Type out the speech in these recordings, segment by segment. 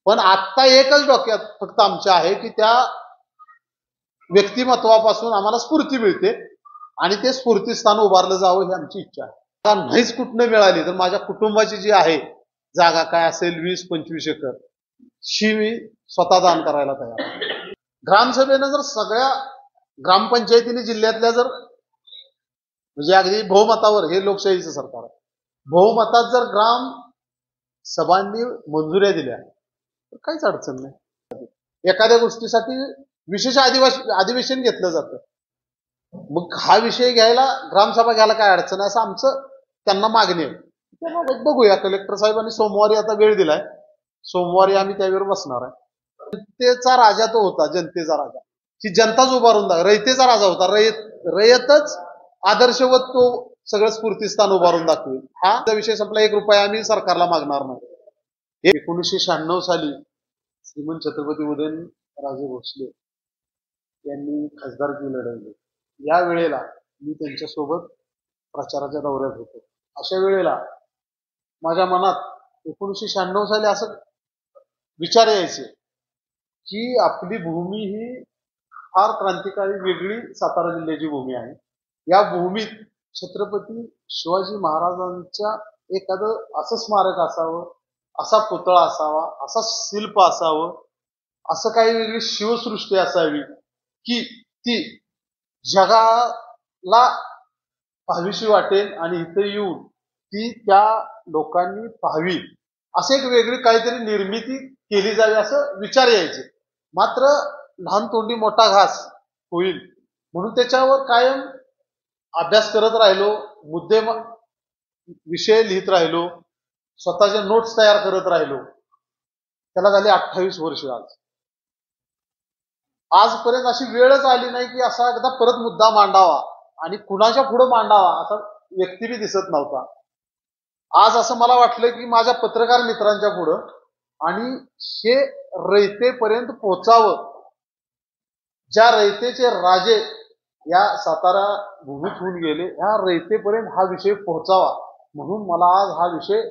पण आत्ता एकच डोक्यात फक्त आमच्या आहे की त्या व्यक्तिमत्वापासून आम्हाला स्फूर्ती मिळते आणि ते स्फूर्तीस्थान उभारलं जावं ही आमची इच्छा आहे. नाहीच कुठनं मिळाली तर माझ्या कुटुंबाची जी आहे जागा काय असेल 20-25 एकर शी मी स्वतः दान करायला तयार आहे. ग्रामसभेनं जर सगळ्या ग्रामपंचायतीने जिल्ह्यातल्या जर म्हणजे अगदी बहुमतावर हे लोकशाहीचं सरकार आहे, बहुमतात जर ग्राम सभांनी मंजुऱ्या दिल्या तर काहीच अडचण नाही. एखाद्या गोष्टीसाठी विशेष अधिवेशन घेतलं जातं, मग हा विषय घ्यायला ग्रामसभा घ्यायला काय अडचण आहे असं आमचं त्यांना मागणी आहे. त्यामुळे बघूया, कलेक्टर साहेबांनी सोमवारी आता वेळ दिलाय, सोमवारी आम्ही त्यावर बसणार आहे. जनतेचा राजा तो होता, जनतेचा राजा, की जनताच उभारून रयतेचा राजा होता, रयतच आदर्शवत तो सगळं स्फूर्तीस्थान उभारून दाखवेल. हा विषय संपला. 1 रुपया आम्ही सरकारला मागणार नाही. 1996 साली श्रीमंत छत्रपती उदयनराजे भोसले यांनी खासदारकी लढवली. या वेळेला मी त्यांच्यासोबत प्रचाराच्या दौऱ्यात होतो. अशा वेळेला माझ्या मनात 1996 साली असं विचार यायचे की आपली भूमी ही फार क्रांतिकारी वेगळी सातारा जिल्ह्याची भूमी आहे. या भूमीत छत्रपती शिवाजी महाराजांच्या एखादं असं स्मारक असावं, असा पुतळा असावा, असा शिल्प असावं, असं काही वेगळी शिवसृष्टी असावी की ती जगाला पाहावीशी वाटेल आणि इथे येऊन ती त्या लोकांनी पाहावी, असे एक वेगळी काहीतरी निर्मिती केली जावी असं विचार यायचे. मात्र लहान तोंडी मोठा घास होईल म्हणून त्याच्यावर कायम अभ्यास करत राहिलो, मुद्दे विषय लिहित राहिलो, स्वतःच्या नोट्स तयार करत राहिलो. त्याला झाली 28 वर्ष. आजपर्यंत अशी वेळच आली नाही की असा एकदा परत मुद्दा मांडावा आणि कुणाच्या पुढे मांडावा असा व्यक्ती बी दिसत नव्हता. आज असं मला वाटलं की माझ्या पत्रकार मित्रांच्या पुढं आणि हे रयतेपर्यंत पोहोचावं, ज्या रयतेचे राजे या सातारा भूमीत होऊन गेले, ह्या रयतेपर्यंत हा विषय पोहोचावा म्हणून मला आज हा विषय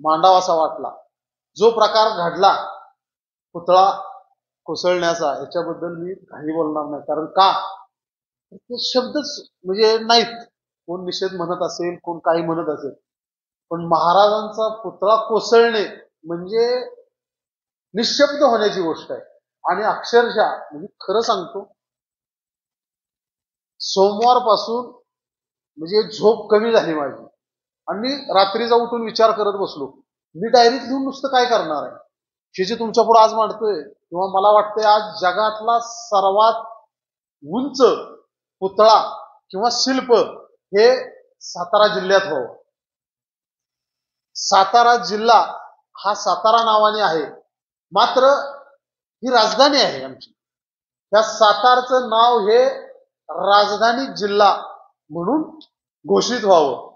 मांडावासा वाटला. जो प्रकार घडला पुतळा कोसळण्याचा, याच्याबद्दल मी काही बोलणार नाही. कारण का ते शब्दच म्हणजे नाहीत. कोण निषेध म्हणत असेल, कोण काही म्हणत असेल, पण महाराजांचा पुतळा कोसळणे म्हणजे निशब्द होण्याची गोष्ट आहे. आणि अक्षरशः म्हणजे खरं सांगतो, सोमवारपासून म्हणजे झोप कमी झाली माझी आणि रात्रीचा उठून विचार करत बसलो, मी डायरीत लिहून नुसतं काय करणार आहे. हे जे तुमच्या पुढे आज मांडतोय, किंवा मला वाटतंय आज जगातला सर्वात उंच पुतळा किंवा शिल्प हे सातारा जिल्ह्यात व्हावं. सातारा जिल्हा हा सातारा नावाने आहे, मात्र ही राजधानी आहे आमची. त्या सातारचं नाव हे राजधानी जिल्हा म्हणून घोषित व्हावं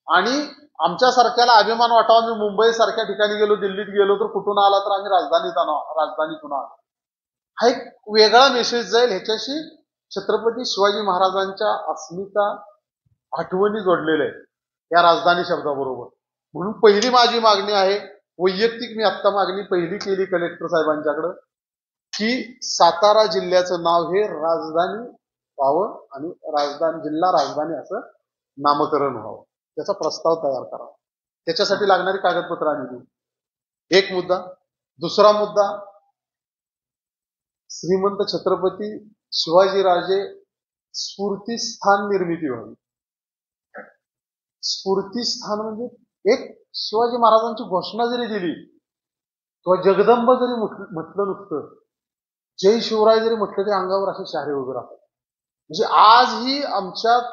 आणि आमच्या सारख्याला अभिमान वाटावा. मी मुंबई सारख्या ठिकाणी गेलो, दिल्लीत गेलो तर कुठून आला तर आम्ही राजधानीतून आलो, हा एक वेगळा मेसेज जाईल. ह्याच्याशी छत्रपती शिवाजी महाराजांच्या अस्मिता आठवणी जोडलेल्या आहेत या राजधानी शब्दाबरोबर. म्हणून पहिली माझी मागणी आहे वैयक्तिक, मी आत्ता मागणी पहिली केली कलेक्टर साहेबांच्याकडं की सातारा जिल्ह्याचं नाव हे राजधानी व्हावं आणि जिल्हा राजधानी असं नामकरण व्हावं. त्याचा प्रस्ताव तयार करावा. त्याच्यासाठी लागणारी कागदपत्र आम्ही देऊ. एक मुद्दा. दुसरा मुद्दा, श्रीमंत छत्रपती शिवाजीराजे स्फूर्तीस्थान निर्मिती व्हावी. स्फूर्तीस्थान म्हणजे एक शिवाजी महाराजांची घोषणा जरी दिली किंवा जगदंब जरी म्हटलं नुसतं, जय शिवराय जरी म्हटलं तरी अंगावर असे शहारे उभे राहतात. म्हणजे आजही आमच्यात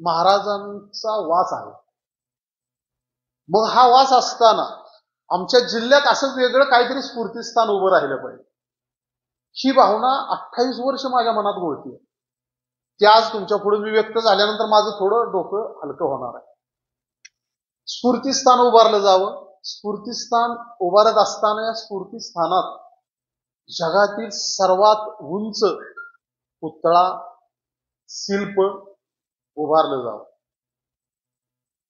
महाराजांचा वास आहे. मग हा वास असताना आमच्या जिल्ह्यात असं वेगळं काहीतरी स्फूर्तीस्थान उभं राहिलं पाहिजे. ही भावना 28 वर्ष माझ्या मनात घोळते. ती आज तुमच्या पुढे मी व्यक्त झाल्यानंतर माझं थोडं डोकं हलकं होणार आहे. स्फूर्तीस्थान उभारलं जावं. स्फूर्तीस्थान उभारत असताना या स्फूर्तीस्थानात जगातील सर्वात उंच पुतळा शिल्प उभारलं जावं.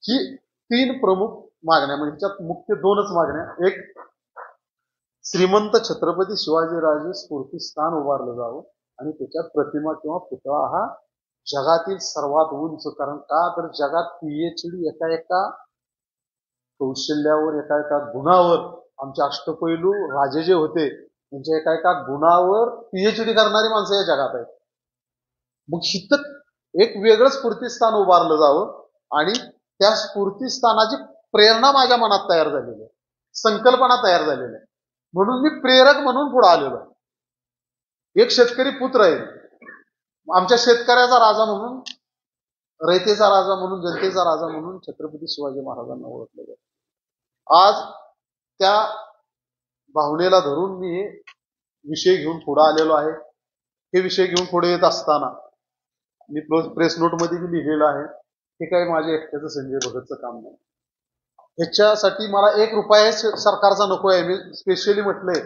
ही 3 प्रमुख मागण्या, म्हणजे त्यात मुख्य 2च मागण्या. एक, श्रीमंत छत्रपती शिवाजीराजे स्फूर्तीस्थान उभारलं जावं आणि त्याच्यात प्रतिमा किंवा पुतळा हा जगातील सर्वात उंच, कारण का तर जगात पीएचडी एका एका कौशल्यावर, एका एका गुणावर, आमचे अष्टपैलू राजे जे होते त्यांच्या एका एका गुणावर पीएचडी करणारी माणसं या जगात आहेत. मग हिथं एक वेगळं स्फूर्तीस्थान उभारलं जावं आणि त्या स्फूर्तीस्थानाची प्रेरणा माझ्या मनात तयार झालेली आहे, संकल्पना तयार झालेली आहे. म्हणून मी प्रेरक म्हणून पुढे आलेलो आहे. एक शेतकरी पुत्र आहे, आमच्या शेतकऱ्याचा राजा म्हणून, रयतेचा राजा म्हणून, जनतेचा राजा म्हणून छत्रपती शिवाजी महाराजांना ओळखलं जातं. आज त्या भावनेला धरून मी हे विषय घेऊन पुढे आलेलो आहे. हे विषय घेऊन पुढे येत असताना मी प्रेस नोट मध्ये लिहिलेलं आहे, हे काही माझ्या एकट्याचं संजय भगतचं काम नाही. ह्याच्यासाठी मला 1 रुपया सरकारचा नको आहे. मी स्पेशली म्हटलंय,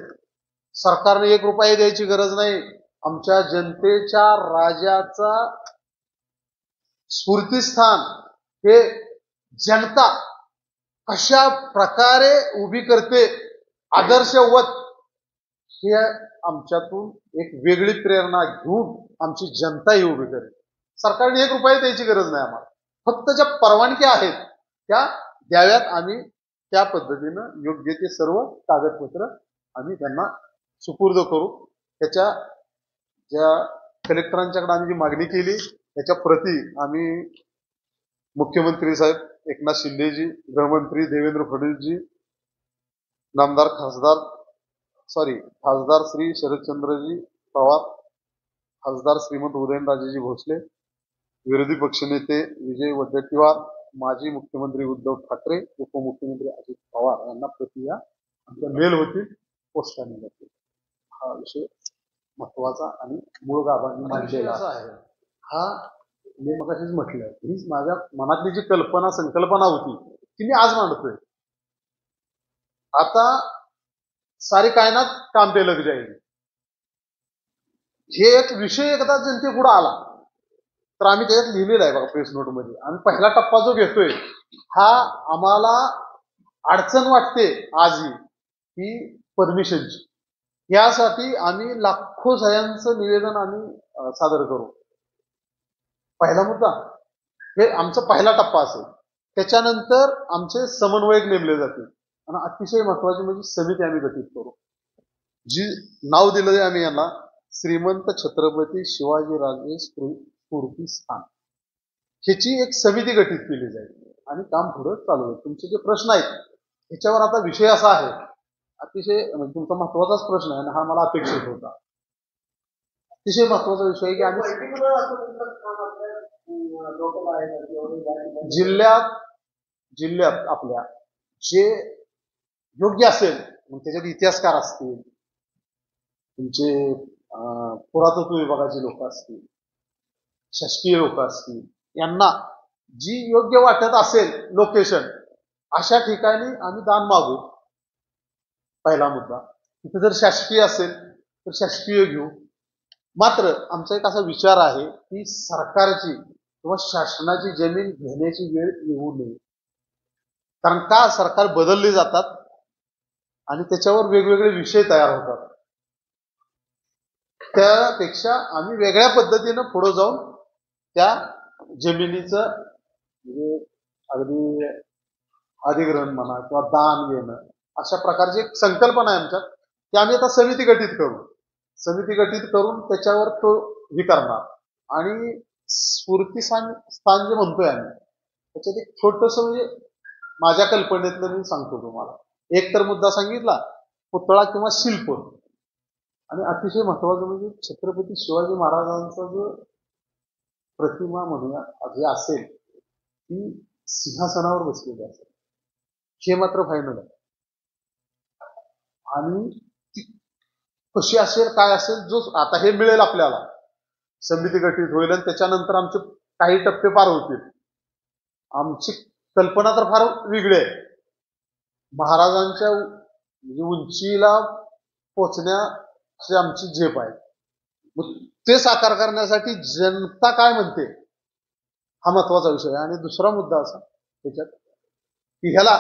सरकारने 1 रुपया द्यायची गरज नाही. आमच्या जनतेच्या राजाचा स्फूर्तीस्थान हे जनता कशा प्रकारे उभी करते आदर्शवत, हे आमच्यातून एक वेगळी प्रेरणा घेऊन आमची जनता ही उभी करेल. सरकारने 1 रुपया द्यायची गरज नाही आम्हाला. फक्त ज्या परवानग्या आहेत त्या द्याव्यात. आम्ही त्या पद्धतीनं योग्य ते सर्व कागदपत्र आम्ही त्यांना सुपूर्द करू. त्याच्या ज्या कलेक्टरांच्याकडे आम्ही जी मागणी केली त्याच्या प्रती आम्ही मुख्यमंत्री साहेब एकनाथ शिंदेजी, गृहमंत्री देवेंद्र फडणवीसजी, खासदार श्री शरदचंद्रजी पवार, खासदार श्रीमंत उदयनराजेजी भोसले, विरोधी पक्षनेते विजय वडेट्टीवार, माजी मुख्यमंत्री उद्धव ठाकरे, उपमुख्यमंत्री अजित पवार यांना प्रति या आमच्या मेल होतील, पोस्टाने जातील. हा विषय महत्वाचा आणि मूळ गाभांनी मांडलेला आहे. हा मी मगाशीच म्हटलं, ही माझ्या मनातली जी संकल्पना होती ती मी आज मांडतोय. आता सारी कायनात काम पे लग जाईल, हे एक विषय एकदा जनतेपुढे आला तर आम्ही त्याच्यात लिहिलेलं आहे बघा प्रेस नोट मध्ये. आम्ही पहिला टप्पा जो घेतोय हा आम्हाला अडचण वाटते आजही ही परमिशनची. यासाठी आम्ही लाखो सह्यांचं निवेदन आम्ही सादर करू. पहिला मुद्दा हे आमचा पहिला टप्पा असेल. त्याच्यानंतर आमचे समन्वयक नेमले जातील आणि अतिशय महत्वाची म्हणजे समिती आम्ही गठीत करू. जी नाव दिलं आम्ही यांना श्रीमंत छत्रपती शिवाजीराजे स्फूर्तीस्थान, ह्याची एक समिती गठीत केली जाईल आणि काम पुढे चालू होईल. तुमचे जे प्रश्न आहेत ह्याच्यावर आता विषय असा आहे, अतिशय तुमचा महत्वाचाच प्रश्न आहे आणि हा मला अपेक्षित होता. अतिशय महत्वाचा विषय आहे की आम्ही जिल्ह्यात आपल्या जे योग्य असेल, त्याच्यात इतिहासकार असतील, तुमचे पुरातत्व विभागाचे लोक असतील, शासकीय लोक असतील, यांना जी योग्य वाटत असेल लोकेशन अशा ठिकाणी आम्ही दान मागू. पहिला मुद्दा. तिथे जर शासकीय असेल तर शासकीय घेऊ. मात्र आमचा एक असा विचार आहे की सरकारची किंवा शासनाची जमीन घेण्याची वेळ येऊ नये. कारण का सरकार बदलली जातात आणि त्याच्यावर वेगवेगळे विषय तयार होतात. त्यापेक्षा आम्ही वेगळ्या पद्धतीनं पुढे जाऊन त्या जमिनीचं म्हणजे अगदी अधिग्रहण म्हणा किंवा दान घेणं अशा प्रकारची एक संकल्पना आहे आमच्यात. की आम्ही आता समिती गठीत करू. समिती गठीत करून त्याच्यावर तो हे करणार आणि स्फूर्तीस्थान जे म्हणतोय आम्ही त्याच्यात एक छोटस म्हणजे माझ्या कल्पनेतलं मी सांगतो तुम्हाला. एक तर मुद्दा सांगितला पुतळा किंवा शिल्प, आणि अतिशय महत्वाचं म्हणजे छत्रपती शिवाजी महाराजांचा जो प्रतिमा म्हणूया जे असेल ती सिंहासनावर बसलेली असेल, हे मात्र फायनल आहे. आणि ती कशी असेल काय असेल जो आता हे मिळेल आपल्याला, समिती गठीत होईल आणि त्याच्यानंतर आमचे काही टप्पे पार होतील. आमची कल्पना तर फार वेगळी आहे. महाराजांच्या म्हणजे उंचीला पोचण्याची आमची झेप आहे. मग ते साकार करण्यासाठी जनता काय म्हणते हा महत्वाचा विषय आहे. आणि दुसरा मुद्दा असा त्याच्यात की ह्याला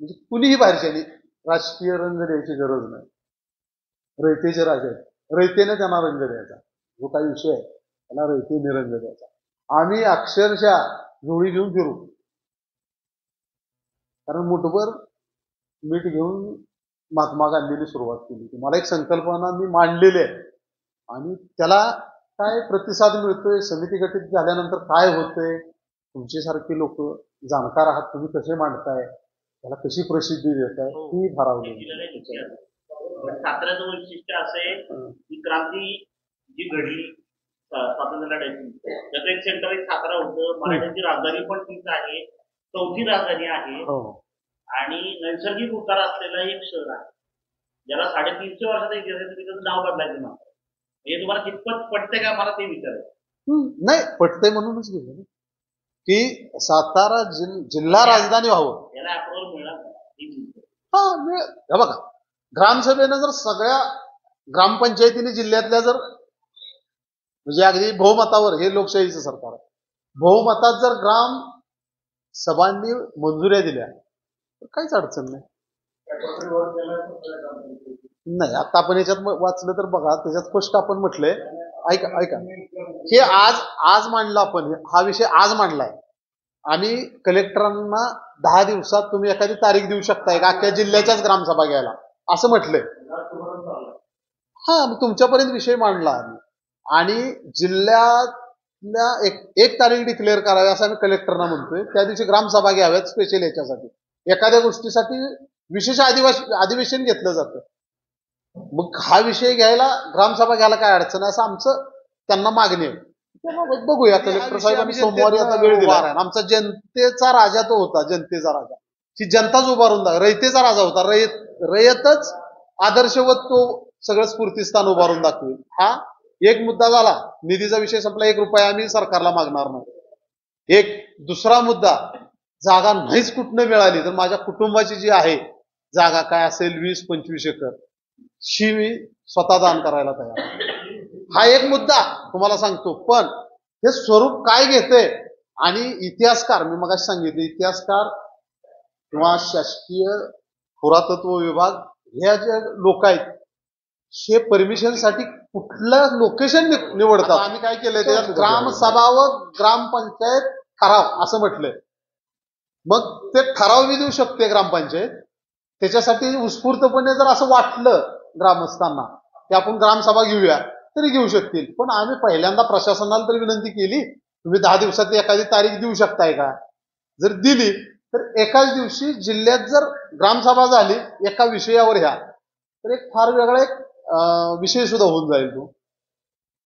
म्हणजे कुणीही बाहेरच्यानी राजकीय रंग द्यायची गरज नाही. रयतेचे राजे आहेत, रयतेने त्यांना रंग द्यायचा. जो काही विषय आहे त्याला रयतेने रंग द्यायचा. आम्ही अक्षरशः जोडी घेऊन फिरू, कारण मुठभर मीठ घेऊन महात्मा गांधींनी सुरुवात केली. मला एक संकल्पना मी मांडलेली आहे आणि त्याला काय प्रतिसाद मिळतोय, समिती गठीत झाल्यानंतर काय होतंय, तुमच्यासारखी लोक जाणकार आहात, तुम्ही कसे मांडताय, त्याला कशी प्रसिद्धी देताय, ही ठरवली. साताऱ्याचं वैशिष्ट्य असं आहे की क्रांती जी घडली स्वातंत्र्य लढ्याची, त्याचं एक सेंटर एक सातारा होतं. मराठ्यांची राजधानी पण तीच आहे, चौथी राजधानी आहे आणि नैसर्गिक उतार असलेला एक शहर आहे ज्याला 350 वर्षाचा इतिहास आहे. त्याचं नाव बदलायचं ना, हे तुम्हाला कितपत पटतंय का, मला ते विचारायचं. नाही, पटतंय म्हणूनच गेलं की सातारा जिल्हा राजधानी व्हावं, याला अप्रुव्हल मिळणार. हा बघा, ग्रामसभेनं जर सगळ्या ग्रामपंचायतीने जिल्ह्यातल्या जर म्हणजे अगदी बहुमतावर, हे लोकशाहीचं सरकार आहे, बहुमतात जर ग्राम सभांनी मंजुऱ्या दिल्या तर काहीच अडचण नाही. नाही, आता आपण याच्यात वाचलं तर बघा, त्याच्यात स्पष्ट आपण म्हटलंय, ऐका हे आज मांडलं आपण, हा विषय आज मांडलाय. आम्ही कलेक्टरांना 10 दिवसात तुम्ही एखादी तारीख देऊ शकताय का अख्ख्या जिल्ह्याच्याच ग्रामसभा घ्यायला, असं म्हटलंय. हा, तुमच्यापर्यंत विषय मांडला आम्ही आणि जिल्ह्यातल्या एक तारीख डिक्लेअर करावी असं आम्ही कलेक्टरना म्हणतोय. त्या दिवशी ग्रामसभा घ्याव्यात स्पेशल याच्यासाठी, एखाद्या गोष्टीसाठी विशेष अधिवेशन घेतलं जातं. मग हा विषय घ्यायला, ग्रामसभा घ्यायला काय अडचण आहे असं आमचं त्यांना मागणी आहे. बघूया, कलेक्टर साहेबांनी सोमवारी आता वेळ दिला. आमचा जनतेचा राजा तो होता, जनतेचा राजा, की जनताच उभारून दाखव, रयतेचा राजा होता. रयतच आदर्शवत तो सगळं स्फूर्तीस्थान उभारून दाखवेल. हा एक मुद्दा झाला, निधीचा विषय संपला, 1 रुपया आम्ही सरकारला मागणार नाही. एक दुसरा मुद्दा, जागा नाहीच कुठनं मिळाली तर माझ्या कुटुंबाची जी आहे जागा, काय असेल 20-25 एकर, शी मी स्वतः दान करायला तयार आहे. हा एक मुद्दा तुम्हाला सांगतो. पण हे स्वरूप काय घेते आणि इतिहासकार, मी मगाशी सांगितले, इतिहासकार किंवा शासकीय पुरातत्व विभाग, ह्या जे लोक आहेत, हे परमिशनसाठी कुठलं लोकेशन निवडतात. आम्ही काय केलंय, त्याच्यात ग्रामसभा व ग्रामपंचायत ठराव असं म्हटलंय. मग ते ठराव बी देऊ शकते ग्रामपंचायत. त्याच्यासाठी उत्स्फूर्तपणे जर असं वाटलं ग्रामस्थांना की आपण ग्रामसभा घेऊया, तरी घेऊ शकतील. पण आम्ही पहिल्यांदा प्रशासनाला तर विनंती केली, तुम्ही 10 दिवसात एखादी तारीख देऊ शकताय का. जर दिली तर एकाच दिवशी जिल्ह्यात जर ग्रामसभा झाली एका विषयावर ह्या, तर एक फार वेगळा एक विषय सुद्धा होऊन जाईल तो.